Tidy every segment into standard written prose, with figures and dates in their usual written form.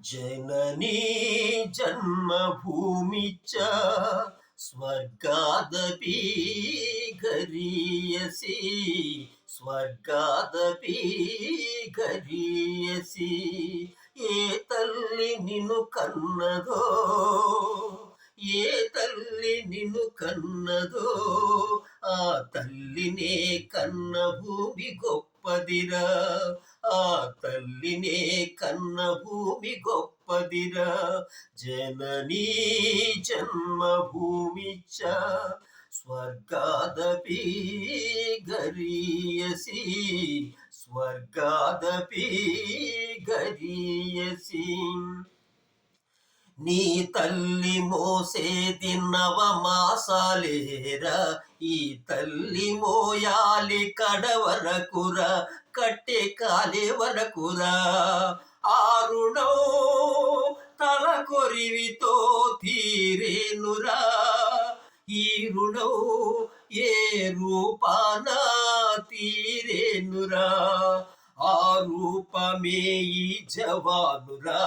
जननी जन्मभूमि च स्वर्गादपि गरीयसी स्वर्गादपि गरीयसी ఏ తల్లి నిన్ను కన్నదో ఏ తల్లి నిన్ను కన్నదో ఆ తల్లినే కన్న భూమి గొప్పదిరా ఆ తల్లినే కన్న భూమి గొప్పదిరా జననీ జన్మభూమి చ స్వర్గాదపి గరీయసి స్వర్గాదపి గరీయసి నీ తల్లి మోసేది నవమాసాలేరా ఈ తల్లి మోయాలి కడవరకురా కట్టె కాలే వరకురా ఆరుణో తల కొరివితో తీరేనురా ఈ రుణం ఏ రూపాన తీరేనురా ఆ రూపమే ఈ జవానురా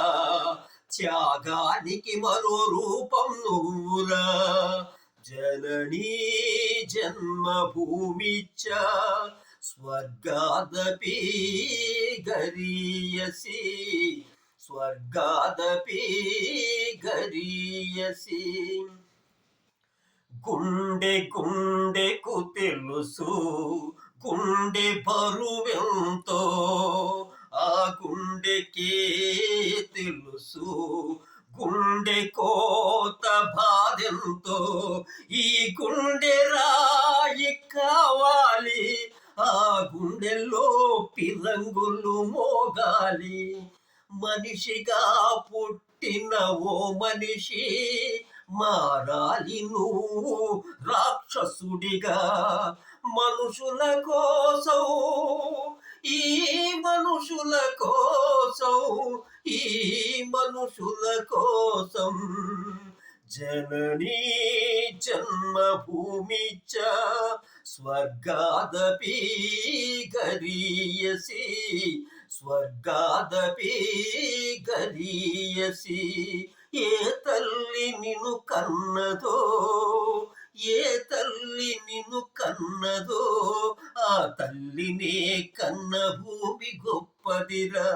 త్యాగానికి మరో రూపం నువ్వురా జననీ జన్మభూమి చ స్వర్గాదపి గరీయసి స్వర్గాదపి గరీయసి గుండె గుండెకు తెలుసు గుండె బరువెంతో ఆ గుండెకే తెలుసు గుండె కోత బాధెంతో ఈ గుండె రాయి కావాలి ఆ గుండెల్లో పిరంగులు మోగాలి మనిషిగా పుట్టిన ఓ మనిషి మారాలి నువ్వు రాక్షసుడిగా మనుషుల కోసం ఈ మనుషుల కోసం ఈ మనుషుల కోసం జననీ జన్మభూమి చ స్వర్గాదపి గరీయసి స్వర్గాదపి గరీయసి ఏ తల్లి నిన్ను కన్నదో ఏ తల్లి నిన్ను కన్నదో ఆ తల్లినే కన్న భూమి గొప్పదిరా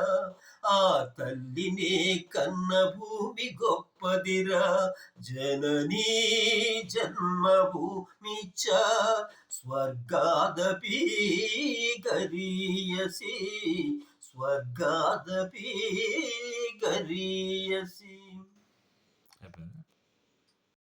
ఆ తల్లినే కన్న భూమి గొప్పదిరా జననీ జన్మభూమి చ స్వర్గాదపి గరీయసి స్వర్గాదపి గరీయసి.